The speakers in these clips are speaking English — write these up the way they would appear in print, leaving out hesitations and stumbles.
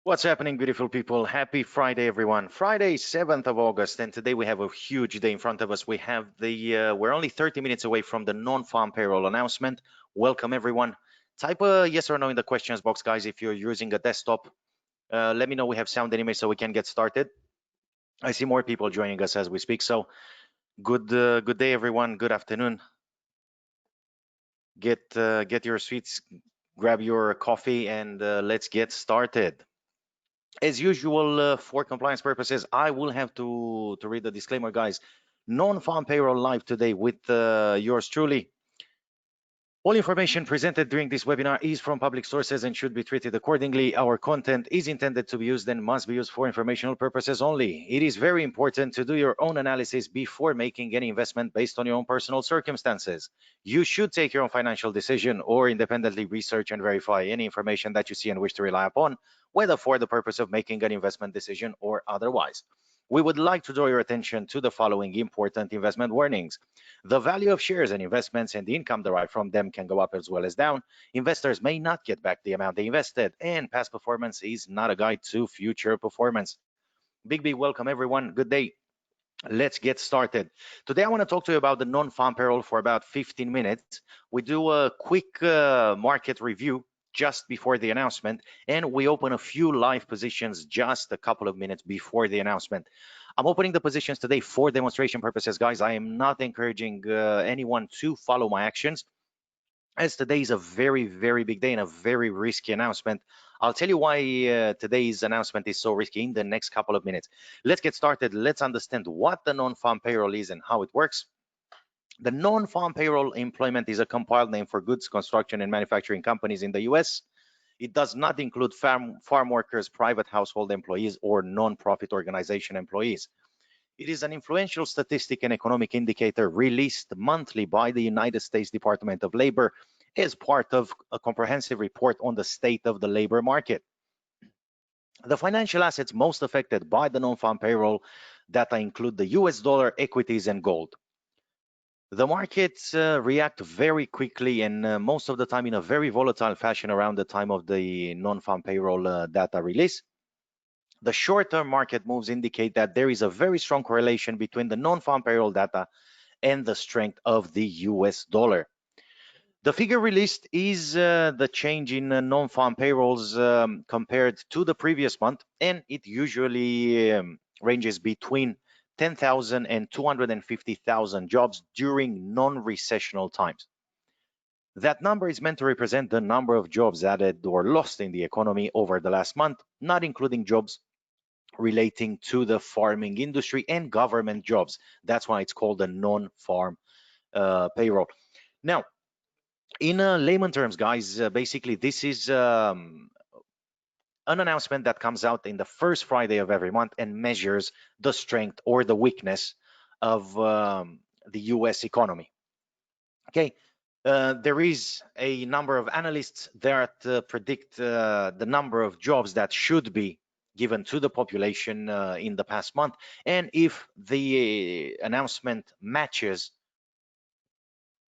What's happening, beautiful people? Happy Friday, everyone. Friday, 7th of August, and today we have a huge day in front of us. We have we're only 30 minutes away from the non-farm payroll announcement. Welcome, everyone. Type a yes or no in the questions box, guys, if you're using a desktop. Let me know we have sound anyway so we can get started. I see more people joining us as we speak, so good day, everyone. Good afternoon. Get your sweets, grab your coffee, and let's get started. As usual, for compliance purposes, I will have to read the disclaimer, guys. Non-farm payroll live today with yours truly. All information presented during this webinar is from public sources and should be treated accordingly. Our content is intended to be used and must be used for informational purposes only. It is very important to do your own analysis before making any investment based on your own personal circumstances. You should take your own financial decision or independently research and verify any information that you see and wish to rely upon, whether for the purpose of making an investment decision or otherwise. We would like to draw your attention to the following important investment warnings. The value of shares and investments and the income derived from them can go up as well as down. Investors may not get back the amount they invested, and past performance is not a guide to future performance. Big welcome, everyone. Good day. Let's get started. Today, I want to talk to you about the non-farm payroll for about 15 minutes. We do a quick market review just before the announcement, and we open a few live positions just a couple of minutes before the announcement. I'm opening the positions today for demonstration purposes, guys. I am not encouraging anyone to follow my actions, as today is a very big day and a very risky announcement. I'll tell you why today's announcement is so risky in the next couple of minutes. Let's get started. Let's understand what the non-farm payroll is and how it works. The non-farm payroll employment is a compiled name for goods, construction, and manufacturing companies in the US. It does not include farm workers, private household employees, or non-profit organization employees. It is an influential statistic and economic indicator released monthly by the United States Department of Labor as part of a comprehensive report on the state of the labor market. The financial assets most affected by the non-farm payroll data include the US dollar, equities, and gold. The markets react very quickly and most of the time in a very volatile fashion around the time of the non-farm payroll data release. The short-term market moves indicate that there is a very strong correlation between the non-farm payroll data and the strength of the US dollar. The figure released is the change in non-farm payrolls compared to the previous month, and it usually ranges between 10,000 and 250,000 jobs during non-recessional times. That number is meant to represent the number of jobs added or lost in the economy over the last month, not including jobs relating to the farming industry and government jobs. That's why it's called a non-farm payroll. Now, in layman terms, guys, basically this is an announcement that comes out in the first Friday of every month and measures the strength or the weakness of the US economy. Okay, there is a number of analysts that predict the number of jobs that should be given to the population in the past month, and if the announcement matches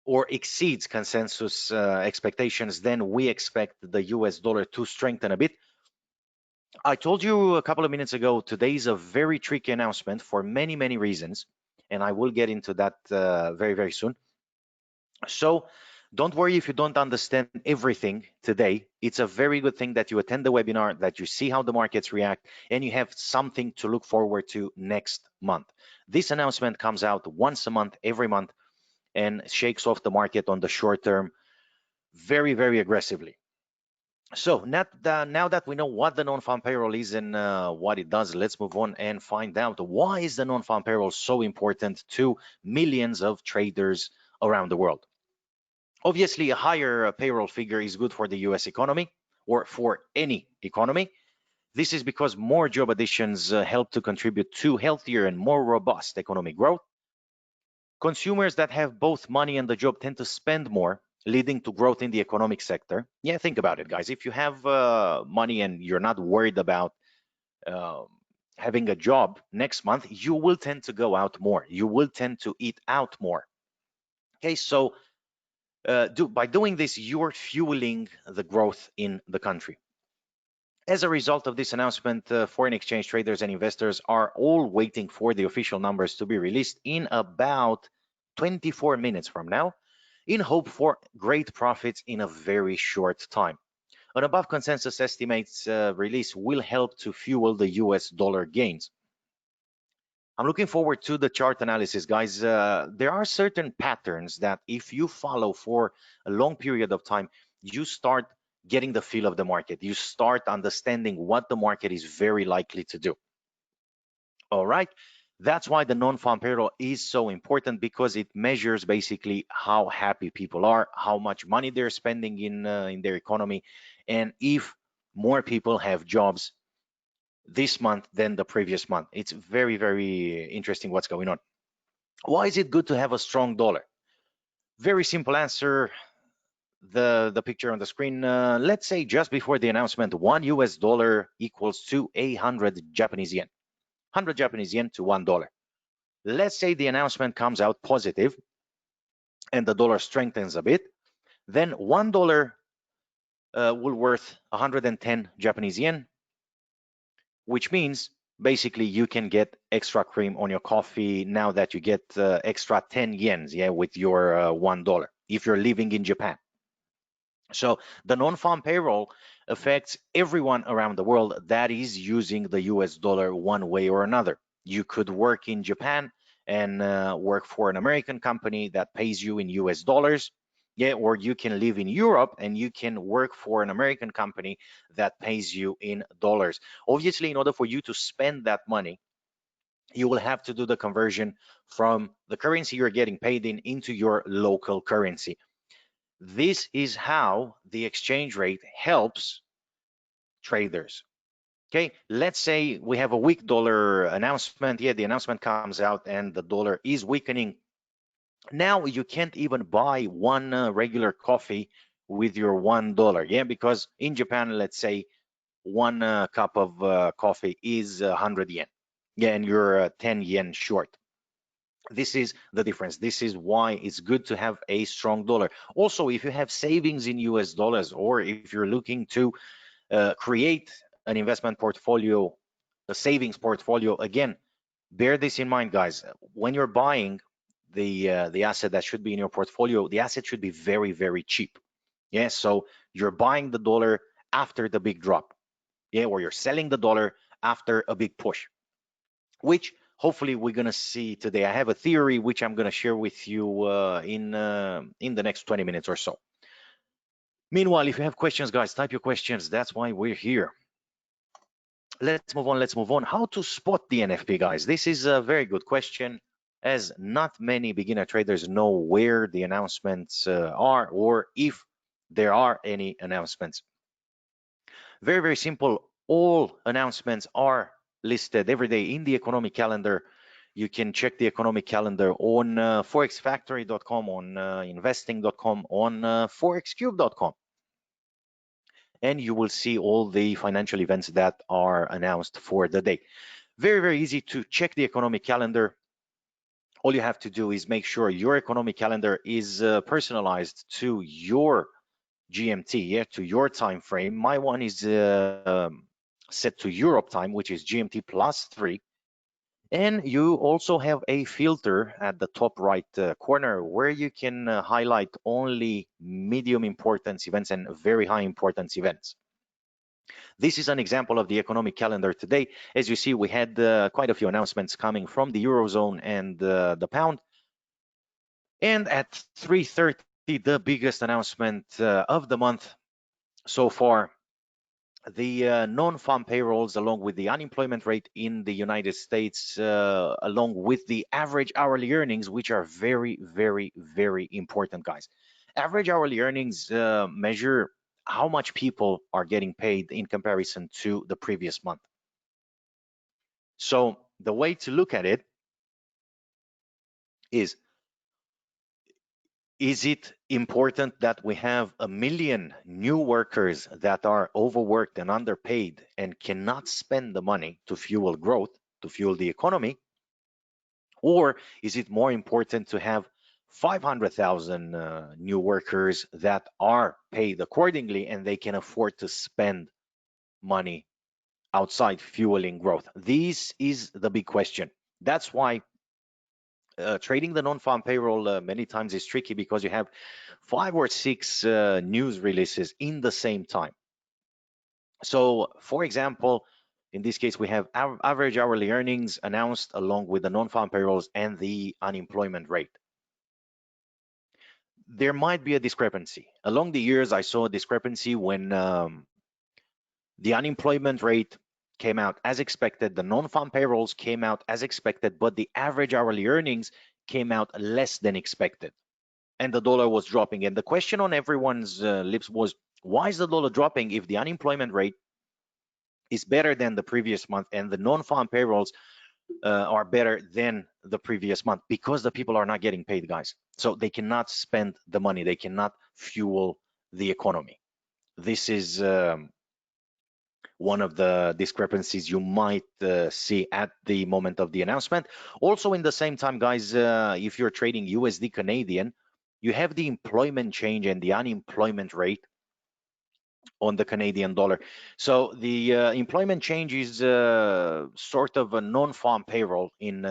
or exceeds consensus expectations, then we expect the US dollar to strengthen a bit. I told you a couple of minutes ago, today is a very tricky announcement for many reasons, and I will get into that very soon. So don't worry if you don't understand everything today. It's a very good thing that you attend the webinar, that you see how the markets react, and you have something to look forward to next month. This announcement comes out once a month, every month, and shakes off the market on the short term very aggressively. So now that we know what the non-farm payroll is and what it does, let's move on and find out why is the non-farm payroll so important to millions of traders around the world. Obviously, a higher payroll figure is good for the US economy or for any economy. This is because more job additions help to contribute to healthier and more robust economic growth. Consumers that have both money and the job tend to spend more, leading to growth in the economic sector. Yeah, think about it, guys. If you have money and you're not worried about having a job next month, you will tend to go out more. You will tend to eat out more. Okay, so by doing this, you're fueling the growth in the country. As a result of this announcement, foreign exchange traders and investors are all waiting for the official numbers to be released in about 24 minutes from now, in hope for great profits in a very short time. An above consensus estimates release will help to fuel the US dollar gains. I'm looking forward to the chart analysis, guys. There are certain patterns that if you follow for a long period of time, you start getting the feel of the market. You start understanding what the market is very likely to do. All right. That's why the non-farm payroll is so important, because it measures basically how happy people are, how much money they're spending in their economy, and if more people have jobs this month than the previous month. It's very, very interesting what's going on. Why is it good to have a strong dollar? Very simple answer. The picture on the screen. Let's say just before the announcement, $1 equals to 100 Japanese yen. 100 Japanese yen to $1. Let's say the announcement comes out positive and the dollar strengthens a bit, then $1 will worth 110 Japanese yen, which means basically you can get extra cream on your coffee now that you get extra 10 yens, yeah, with your $1 if you're living in Japan. So the non-farm payroll affects everyone around the world that is using the US dollar one way or another. You could work in Japan and work for an American company that pays you in US dollars. Yeah, or you can live in Europe and you can work for an American company that pays you in dollars. Obviously, in order for you to spend that money, you will have to do the conversion from the currency you're getting paid in into your local currency. This is how the exchange rate helps traders. Okay, let's say we have a weak dollar announcement. Yeah, the announcement comes out and the dollar is weakening. Now you can't even buy one regular coffee with your $1. Yeah, because in Japan, let's say one cup of coffee is 100 yen. Yeah, and you're 10 yen short. This is the difference. This is why it's good to have a strong dollar. Also, if you have savings in US dollars, or if you're looking to create an investment portfolio, a savings portfolio, again, bear this in mind, guys. When you're buying the asset that should be in your portfolio, the asset should be very, very cheap. Yeah, so you're buying the dollar after the big drop. Yeah, or you're selling the dollar after a big push, which hopefully we're going to see today. I have a theory which I'm going to share with you in the next 20 minutes or so. Meanwhile, if you have questions, guys, type your questions. That's why we're here. Let's move on. Let's move on. How to spot the NFP, guys? This is a very good question, as not many beginner traders know where the announcements are, or if there are any announcements. Very, very simple. All announcements are listed every day in the economic calendar. You can check the economic calendar on forexfactory.com, on investing.com, on forexcube.com. And you will see all the financial events that are announced for the day. Very, very easy to check the economic calendar. All you have to do is make sure your economic calendar is personalized to your GMT, yeah, to your time frame. My one is set to Europe time, which is GMT +3. And you also have a filter at the top right corner where you can highlight only medium importance events and very high importance events. This is an example of the economic calendar today. As you see, we had quite a few announcements coming from the Eurozone and the pound. And at 3:30, the biggest announcement of the month so far, the non-farm payrolls, along with the unemployment rate in the United States, along with the average hourly earnings, which are very, very, very important, guys. Average hourly earnings measure how much people are getting paid in comparison to the previous month. So the way to look at it is it important that we have 1 million new workers that are overworked and underpaid and cannot spend the money to fuel growth, to fuel the economy? Or is it more important to have 500,000 new workers that are paid accordingly and they can afford to spend money outside fueling growth? This is the big question. That's why trading the non-farm payroll many times is tricky, because you have 5 or 6 news releases in the same time. So, for example, in this case, we have average hourly earnings announced along with the non-farm payrolls and the unemployment rate. There might be a discrepancy. Along the years, I saw a discrepancy when the unemployment rate came out as expected, the non-farm payrolls came out as expected, but the average hourly earnings came out less than expected, and the dollar was dropping. And the question on everyone's lips was, why is the dollar dropping if the unemployment rate is better than the previous month and the non-farm payrolls are better than the previous month? Because the people are not getting paid, guys. So they cannot spend the money. They cannot fuel the economy. This is one of the discrepancies you might see at the moment of the announcement. Also, in the same time, guys, if you're trading USD Canadian, you have the employment change and the unemployment rate on the Canadian dollar. So the employment change is sort of a non-farm payroll in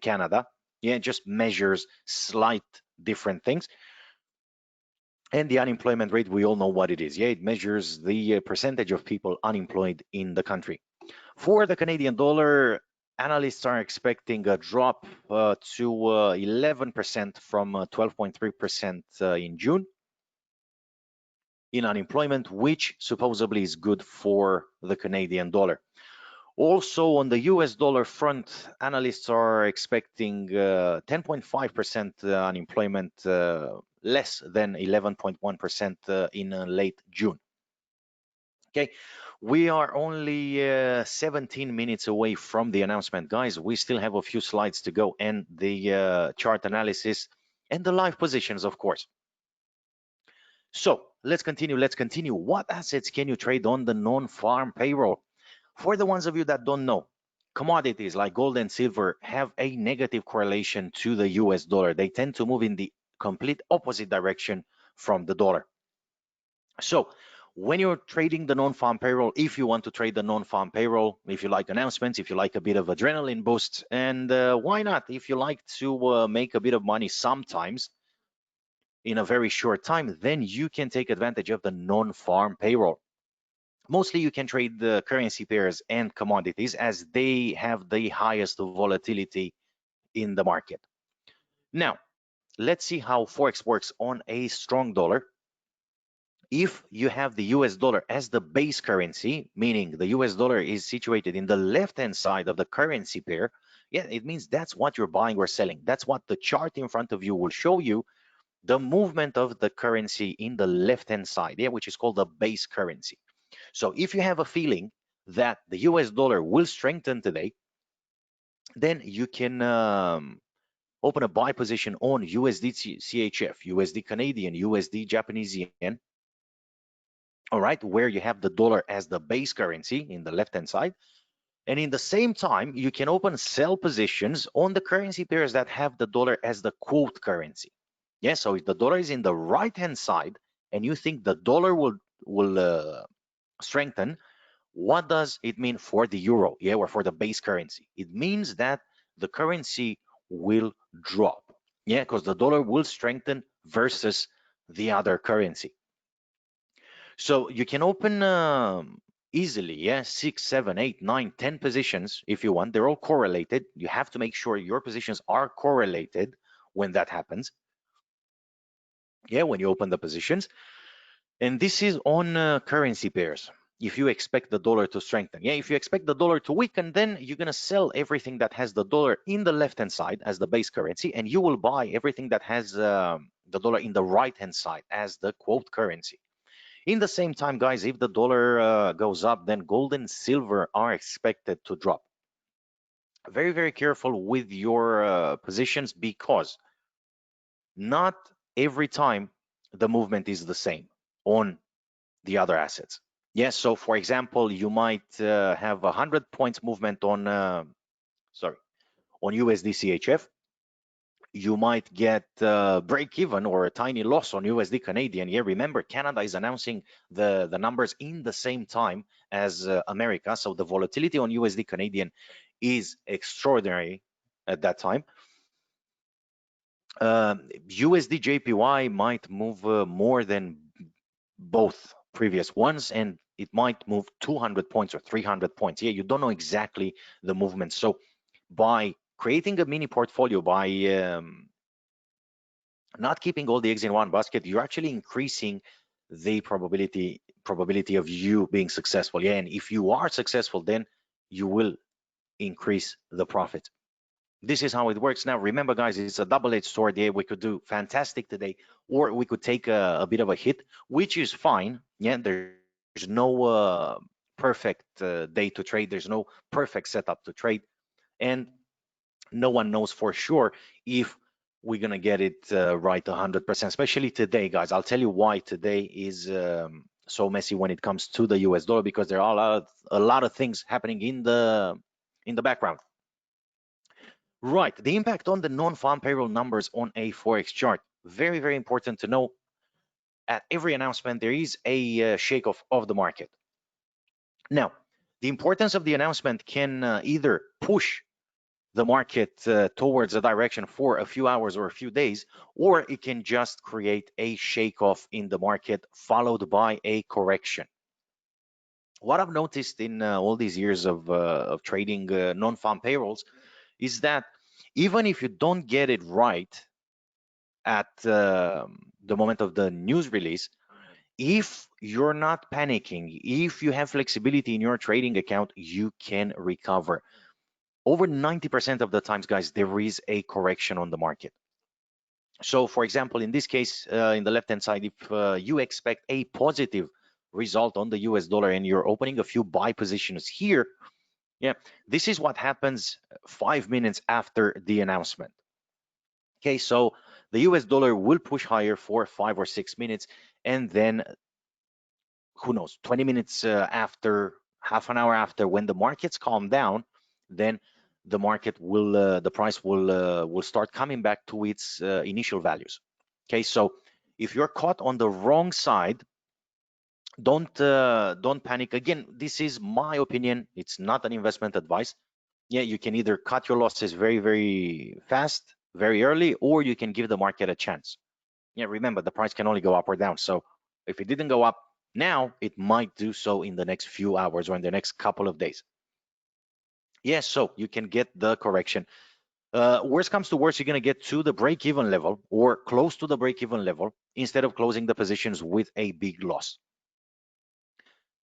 Canada. Yeah, it just measures slight different things. And the unemployment rate, we all know what it is. Yeah, it measures the percentage of people unemployed in the country. For the Canadian dollar, analysts are expecting a drop to 11% from 12.3% in June in unemployment, which supposedly is good for the Canadian dollar. Also, on the US dollar front, analysts are expecting 10.5% unemployment, less than 11.1% in late June. Okay, we are only 17 minutes away from the announcement, guys. We still have a few slides to go, and the chart analysis and the live positions, of course. So let's continue. What assets can you trade on the non-farm payroll? For the ones of you that don't know, commodities like gold and silver have a negative correlation to the US dollar. They tend to move in the complete opposite direction from the dollar. So when you're trading the non-farm payroll, if you want to trade the non-farm payroll, if you like announcements, if you like a bit of adrenaline boost, and why not, if you like to make a bit of money sometimes in a very short time, then you can take advantage of the non-farm payroll. Mostly you can trade the currency pairs and commodities, as they have the highest volatility in the market. Now, let's see how Forex works on a strong dollar. If you have the US dollar as the base currency, meaning the US dollar is situated in the left-hand side of the currency pair, yeah, it means that's what you're buying or selling. That's what the chart in front of you will show you, the movement of the currency in the left-hand side, yeah, which is called the base currency. So if you have a feeling that the US dollar will strengthen today, then you can open a buy position on USD CHF, USD Canadian, USD Japanese yen, all right, where you have the dollar as the base currency in the left-hand side. And in the same time, you can open sell positions on the currency pairs that have the dollar as the quote currency. Yeah, so if the dollar is in the right-hand side and you think the dollar will strengthen, what does it mean for the euro, yeah, or for the base currency? It means that the currency will drop, yeah, because the dollar will strengthen versus the other currency. So you can open easily, yeah, 6, 7, 8, 9, 10 positions if you want. They're all correlated. You have to make sure your positions are correlated when that happens. Yeah, when you open the positions. And this is on currency pairs. If you expect the dollar to strengthen, yeah, if you expect the dollar to weaken, then you're going to sell everything that has the dollar in the left-hand side as the base currency, and you will buy everything that has the dollar in the right-hand side as the quote currency. In the same time, guys, if the dollar goes up, then gold and silver are expected to drop. Very, very careful with your positions, because not every time the movement is the same on the other assets. Yes, so for example, you might have 100 points movement on, on USD CHF. you might get break even or a tiny loss on USD Canadian. Yeah, remember, Canada is announcing the numbers in the same time as America, so the volatility on USD Canadian is extraordinary at that time. USD JPY might move more than both previous ones, and it might move 200 points or 300 points. Yeah, you don't know exactly the movement. So by creating a mini portfolio, by not keeping all the eggs in one basket, you're actually increasing the probability of you being successful. Yeah, and if you are successful, then you will increase the profit. This is how it works. Now, remember, guys, it's a double-edged sword. Yeah, we could do fantastic today, or we could take a bit of a hit, which is fine. Yeah, there's no perfect day to trade. There's no perfect setup to trade, and no one knows for sure if we're gonna get it right 100%. Especially today, guys. I'll tell you why today is so messy when it comes to the US dollar, because there are a lot of things happening in the background. Right, the impact on the non-farm payroll numbers on a Forex chart. Very, very important to know. At every announcement, there is a shake-off of the market. Now, the importance of the announcement can either push the market towards a direction for a few hours or a few days, or it can just create a shake-off in the market followed by a correction. What I've noticed in all these years of trading non-farm payrolls is that even if you don't get it right at the moment of the news release, if you're not panicking, if you have flexibility in your trading account, you can recover. Over 90% of the times, guys, there is a correction on the market. So, for example, in this case, in the left-hand side, if you expect a positive result on the US dollar and you're opening a few buy positions here, yeah, this is what happens 5 minutes after the announcement. Okay, so the US dollar will push higher for 5 or 6 minutes, and then who knows, 20 minutes after, half an hour after, when the markets calm down, then the market will, the price will start coming back to its initial values. Okay, so if you're caught on the wrong side, don't panic. Again, this is my opinion. It's not an investment advice. Yeah, you can either cut your losses very, very fast, very early, or you can give the market a chance. Yeah, remember, the price can only go up or down. So if it didn't go up now, it might do so in the next few hours or in the next couple of days. Yes, so you can get the correction. Worst comes to worst, you're going to get to the break-even level or close to the break-even level instead of closing the positions with a big loss.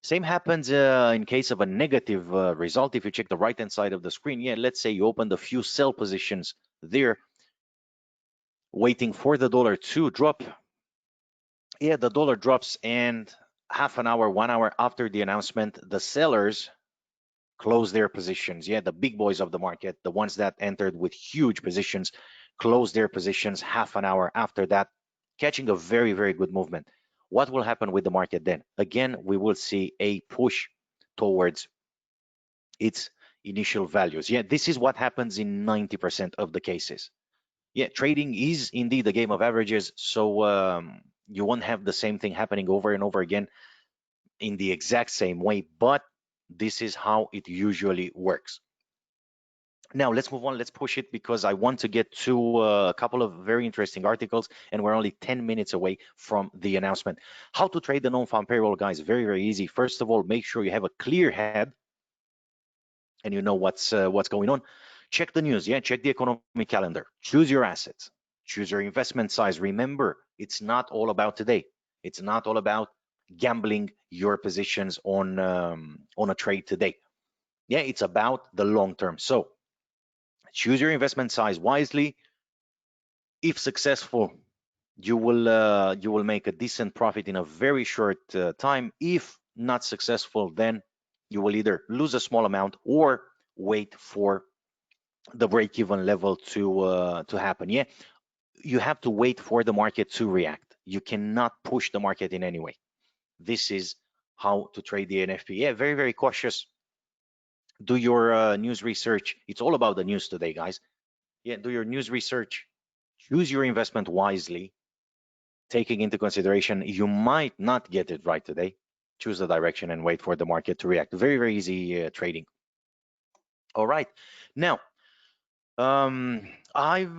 Same happens in case of a negative result. If you check the right-hand side of the screen, yeah, let's say you opened a few sell positions there, waiting for the dollar to drop. Yeah, the dollar drops, and half an hour, 1 hour after the announcement, the sellers close their positions. Yeah, the big boys of the market, the ones that entered with huge positions, close their positions half an hour after that, catching a very, very good movement. What will happen with the market then? Again, we will see a push towards its initial values. Yeah, this is what happens in 90% of the cases. Yeah, trading is indeed a game of averages, so you won't have the same thing happening over and over again in the exact same way, but this is how it usually works. Now let's move on, let's push it, because I want to get to a couple of very interesting articles, and we're only 10 minutes away from the announcement. How to trade the non-farm payroll, guys? Very, very easy. First of all, make sure you have a clear head and you know what's going on. Check the news, yeah, check the economic calendar, choose your assets, choose your investment size. Remember, it's not all about today. It's not all about gambling your positions on a trade today. Yeah, it's about the long term. So choose your investment size wisely. If successful, you will make a decent profit in a very short time. If not successful, then you will either lose a small amount or wait for the break-even level to happen. Yeah, you have to wait for the market to react. You cannot push the market in any way. This is how to trade the NFP. Yeah, very, very cautious. Do your news research. It's all about the news today, guys. Yeah, do your news research. Choose your investment wisely, taking into consideration you might not get it right today. Choose the direction and wait for the market to react. Very, very easy trading. All right. Now, I've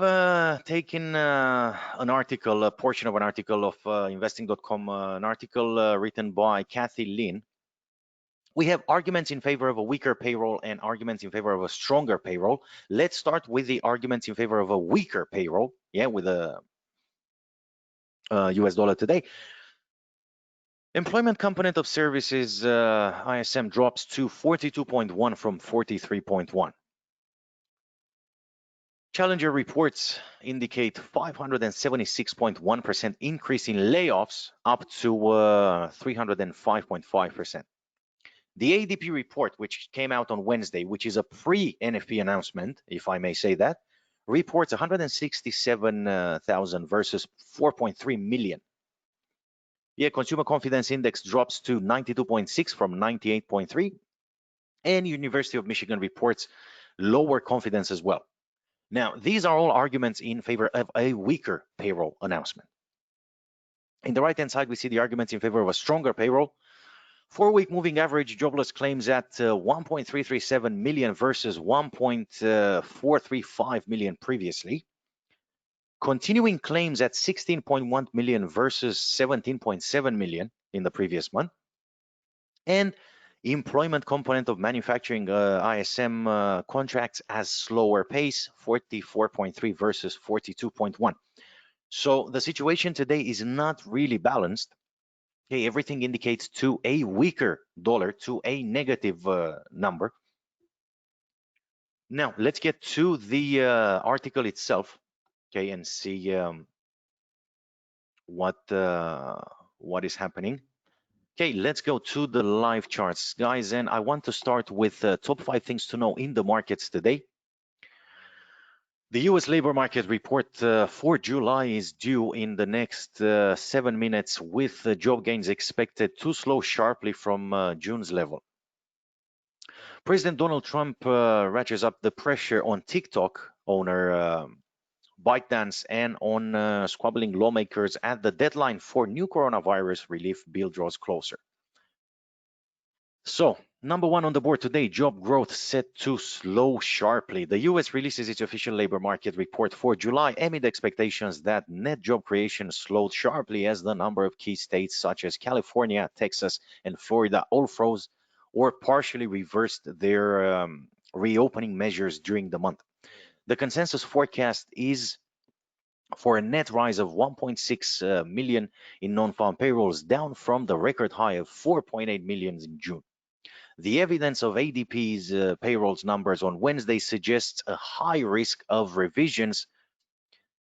taken an article, a portion of an article of investing.com, an article written by Kathy Lin. We have arguments in favor of a weaker payroll and arguments in favor of a stronger payroll. Let's start with the arguments in favor of a weaker payroll. Yeah, with a US dollar today. Employment component of services, ISM, drops to 42.1 from 43.1. Challenger reports indicate 576.1% increase in layoffs, up to 305.5%. The ADP report, which came out on Wednesday, which is a pre-NFP announcement, if I may say that, reports 167,000 versus 4.3 million. Yeah, consumer confidence index drops to 92.6 from 98.3. And University of Michigan reports lower confidence as well. Now, these are all arguments in favor of a weaker payroll announcement. In the right-hand side, we see the arguments in favor of a stronger payroll. 4-week moving average jobless claims at 1.337 million versus 1.435 million previously. Continuing claims at 16.1 million versus 17.7 million in the previous month. And employment component of manufacturing ISM contracts as slower pace, 44.3 versus 42.1. So the situation today is not really balanced. Okay, everything indicates to a weaker dollar, to a negative number. Now let's get to the article itself, okay, and see what is happening. Okay, let's go to the live charts, guys, and I want to start with top 5 things to know in the markets today. The US labor market report for July is due in the next 7 minutes, with job gains expected to slow sharply from June's level. President Donald Trump ratchets up the pressure on TikTok owner ByteDance and on squabbling lawmakers as the deadline for new coronavirus relief bill draws closer. So, number 1 on the board today, job growth set to slow sharply. The US releases its official labor market report for July amid expectations that net job creation slowed sharply as the number of key states such as California, Texas, and Florida all froze or partially reversed their reopening measures during the month. The consensus forecast is for a net rise of 1.6 million in non-farm payrolls, down from the record high of 4.8 million in June. The evidence of ADP's payrolls numbers on Wednesday suggests a high risk of revisions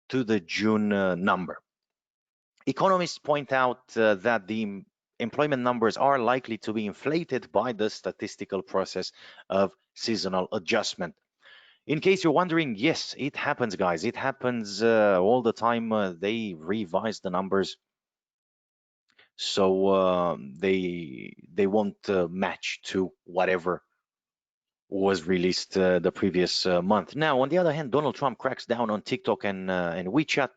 to the June number. Economists point out that the employment numbers are likely to be inflated by the statistical process of seasonal adjustment. In case you're wondering, yes, it happens, guys. It happens all the time. They revise the numbers, so they won't match to whatever was released the previous month. Now, on the other hand, Donald Trump cracks down on TikTok and WeChat.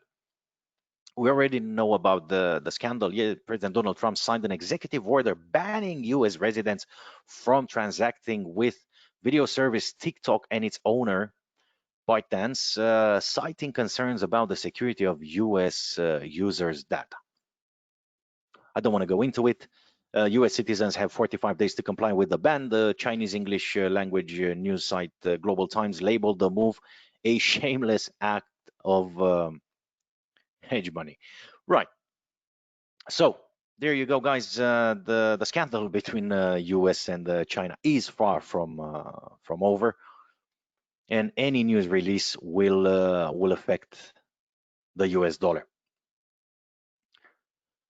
We already know about the scandal. Yeah, President Donald Trump signed an executive order banning U.S. residents from transacting with video service TikTok and its owner, ByteDance, citing concerns about the security of U.S. users' data. I don't want to go into it. US citizens have 45 days to comply with the ban. The Chinese English language news site Global Times labeled the move a shameless act of hedge money. Right. So there you go, guys. The scandal between US and China is far from over, and any news release will affect the US dollar.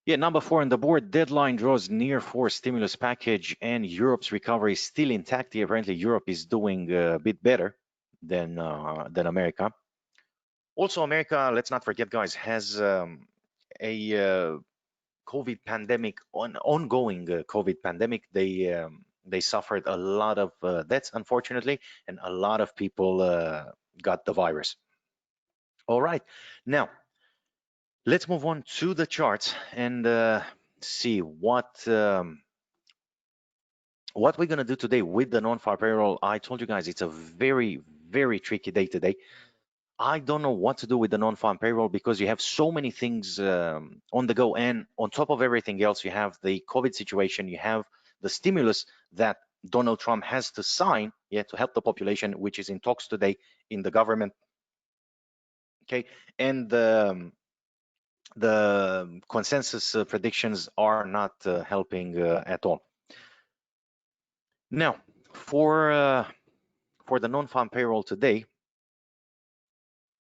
Yeah, number 4 on the board, deadline draws near for stimulus package, and Europe's recovery is still intact. Apparently, Europe is doing a bit better than America. Also, America, let's not forget, guys, has a COVID pandemic, ongoing COVID pandemic. They suffered a lot of deaths, unfortunately, and a lot of people got the virus. All right, now let's move on to the charts and see what we're gonna do today with the non-farm payroll. I told you guys it's a very, very tricky day today. I don't know what to do with the non-farm payroll because you have so many things on the go, and on top of everything else, you have the COVID situation, you have the stimulus that Donald Trump has to sign, yeah, to help the population, which is in talks today in the government. Okay, and the consensus predictions are not helping at all. Now, for the non-farm payroll today,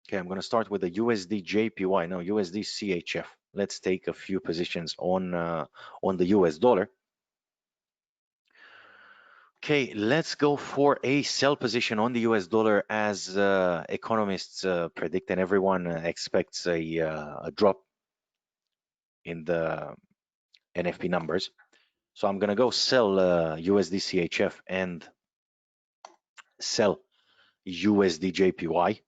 okay, I'm going to start with the USD JPY, no, USD CHF. Let's take a few positions on the US dollar. Okay, let's go for a sell position on the US dollar as economists predict, and everyone expects a drop in the NFP numbers. So I'm going to go sell USD CHF and sell USD JPY.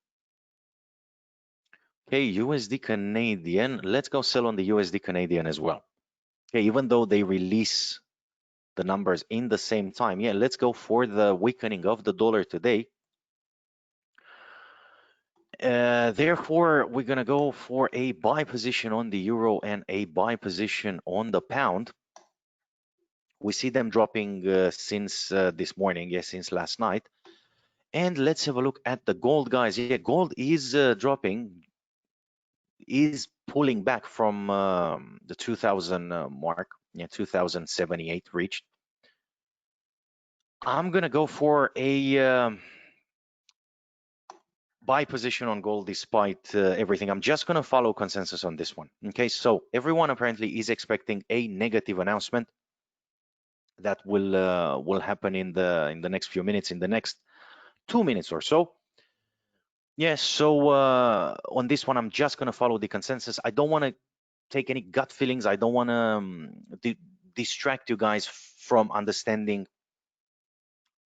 Okay, USD Canadian. Let's go sell on the USD Canadian as well. Okay, even though they release the numbers in the same time, yeah, let's go for the weakening of the dollar today. Therefore, we're going to go for a buy position on the euro and a buy position on the pound. We see them dropping since this morning, yes, since last night. And let's have a look at the gold, guys. Yeah, gold is dropping, is pulling back from the 2000 mark. Yeah, 2078 reached. I'm gonna go for a buy position on gold despite everything. I'm just gonna follow consensus on this one. Okay, so everyone apparently is expecting a negative announcement that will happen in the next few minutes, in the next 2 minutes or so. Yes, so on this one, I'm just gonna follow the consensus. I don't want to take any gut feelings. I don't want to distract you guys from understanding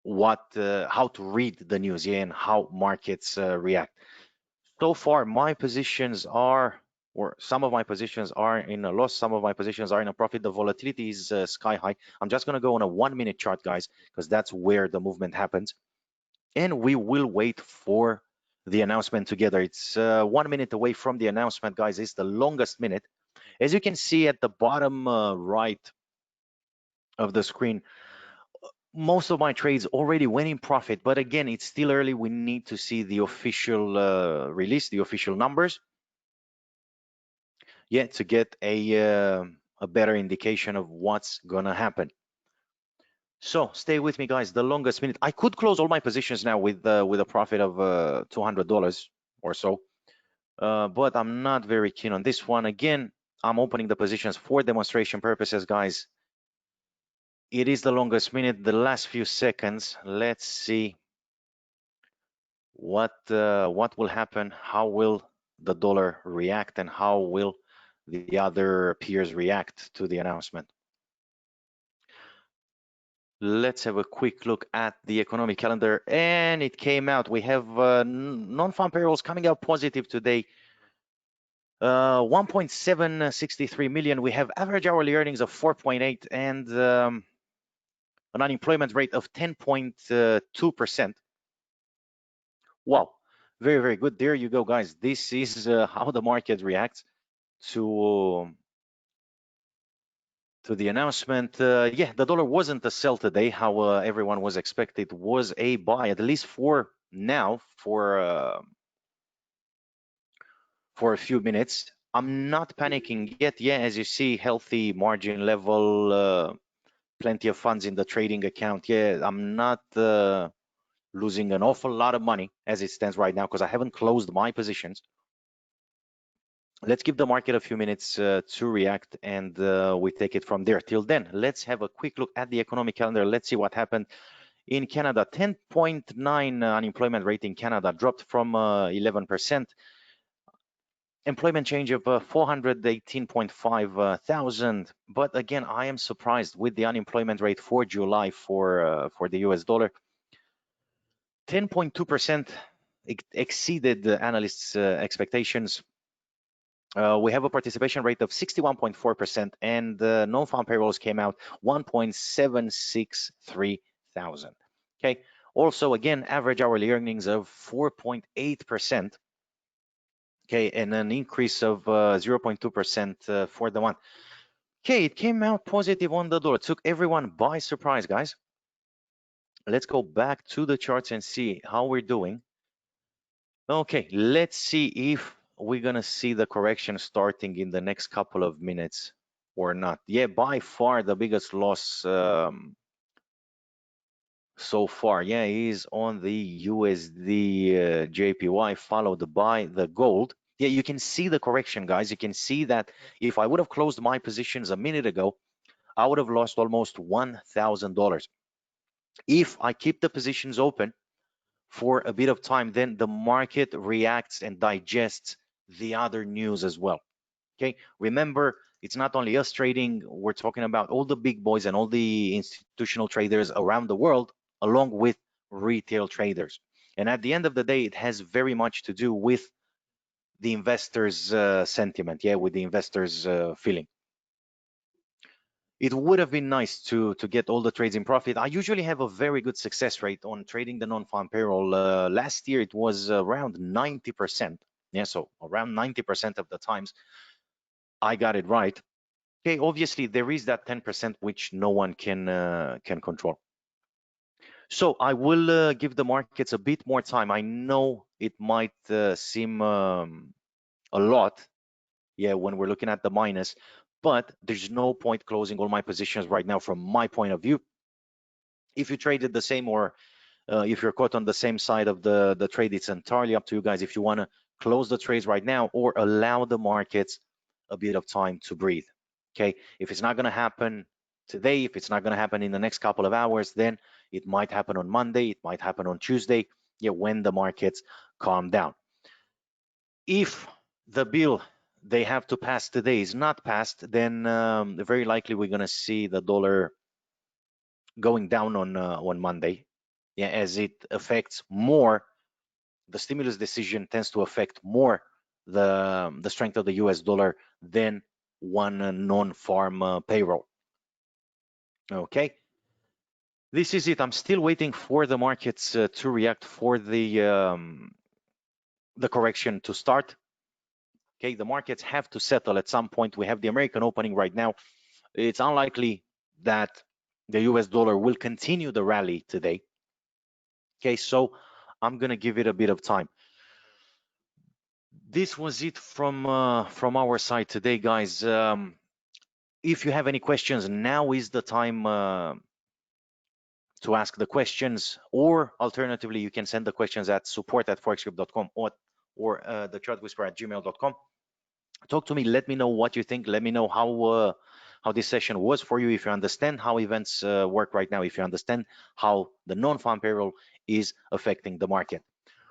how to read the news, yeah, and how markets react. So far, my positions are, or some of my positions are in a loss, some of my positions are in a profit. The volatility is sky high. I'm just gonna go on a 1 minute chart, guys, because that's where the movement happens. And we will wait for the announcement together. It's 1 minute away from the announcement, guys. It's the longest minute. As you can see at the bottom right of the screen, most of my trades already went in profit, but again, it's still early. We need to see the official release, the official numbers, yeah, to get a better indication of what's gonna happen. So stay with me, guys. The longest minute. I could close all my positions now with a profit of $200 or so, but I'm not very keen on this one. Again, I'm opening the positions for demonstration purposes, guys. It is the longest minute, the last few seconds. Let's see what will happen. How will the dollar react, and how will the other peers react to the announcement? Let's have a quick look at the economic calendar, and it came out. We have non-farm payrolls coming out positive today. 1.763 million. We have average hourly earnings of 4.8 and an unemployment rate of 10.2%. Wow, very, very good. There you go, guys. This is how the market reacts to the announcement. Yeah, the dollar wasn't a sell today, how everyone was expected. Was a buy, at least for now, for a few minutes. I'm not panicking yet. Yeah, as you see, healthy margin level, plenty of funds in the trading account. Yeah, I'm not losing an awful lot of money as it stands right now because I haven't closed my positions. Let's give the market a few minutes to react, and we take it from there. Till then, let's have a quick look at the economic calendar. Let's see what happened in Canada. 10.9 unemployment rate in Canada, dropped from 11%. Employment change of 418.5 thousand. But again, I am surprised with the unemployment rate for July for the US dollar. 10.2%. exceeded the analysts' expectations. We have a participation rate of 61.4%, and the non-farm payrolls came out 1.763 thousand. Okay. Also, again, average hourly earnings of 4.8%. Okay, and an increase of 0.2% for the month. Okay, it came out positive on the dollar. It took everyone by surprise, guys. Let's go back to the charts and see how we're doing. Okay, let's see if we're gonna see the correction starting in the next couple of minutes or not. Yeah, by far the biggest loss so far, yeah, is on the USD JPY, followed by the gold. Yeah, you can see the correction, guys. You can see that if I would have closed my positions a minute ago, I would have lost almost $1,000. If I keep the positions open for a bit of time, then the market reacts and digests the other news as well. Okay, remember, it's not only us trading, we're talking about all the big boys and all the institutional traders around the world, along with retail traders. And at the end of the day, it has very much to do with the investors' sentiment, yeah, with the investors' feeling. It would have been nice to get all the trades in profit. I usually have a very good success rate on trading the non-farm payroll. Last year, it was around 90%. Yeah, so around 90% of the times, I got it right. Okay, obviously there is that 10% which no one can control. So I will give the markets a bit more time. I know it might seem a lot, yeah, when we're looking at the minus, but there's no point closing all my positions right now from my point of view. If you traded the same, or if you're caught on the same side of the trade, it's entirely up to you guys if you want to close the trades right now or allow the markets a bit of time to breathe. Okay, if it's not going to happen today, if it's not going to happen in the next couple of hours, then it might happen on Monday, it might happen on Tuesday, yeah, when the markets calm down. If the bill they have to pass today is not passed, then very likely we're going to see the dollar going down on Monday, yeah, as it affects more. The stimulus decision tends to affect more the strength of the US dollar than one non-farm payroll. Okay, this is it. I'm still waiting for the markets to react, for the correction to start. Okay, the markets have to settle at some point. We have the American opening right now. It's unlikely that the US dollar will continue the rally today. Okay, so I'm gonna give it a bit of time. This was it from our side today, guys. If you have any questions, now is the time to ask the questions, or alternatively, you can send the questions at support@forexscript.com or TheChartWhisperer@gmail.com. Talk to me. Let me know what you think. Let me know how this session was for you. If you understand how events work right now, if you understand how the non-farm payroll is affecting the market.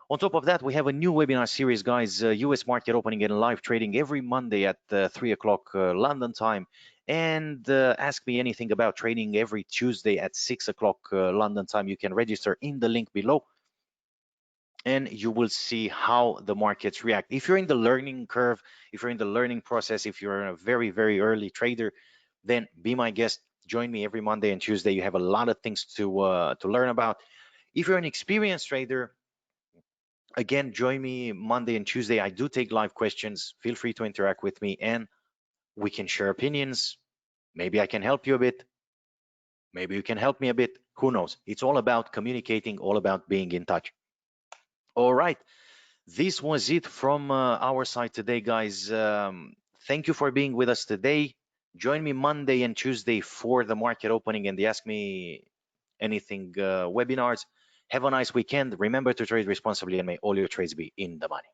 On top of that, we have a new webinar series, guys. US market opening and live trading every Monday at 3 o'clock London time. And ask me anything about trading every Tuesday at 6 o'clock London time. You can register in the link below, and you will see how the markets react. If you're in the learning curve, if you're in the learning process, if you're a very, very early trader, then be my guest. Join me every Monday and Tuesday. You have a lot of things to learn about. If you're an experienced trader, again, join me Monday and Tuesday. I do take live questions. Feel free to interact with me and we can share opinions. Maybe I can help you a bit. Maybe you can help me a bit. Who knows? It's all about communicating, all about being in touch. All right. This was it from our side today, guys. Thank you for being with us today. Join me Monday and Tuesday for the market opening and the Ask Me Anything webinars. Have a nice weekend. Remember to trade responsibly and may all your trades be in the money.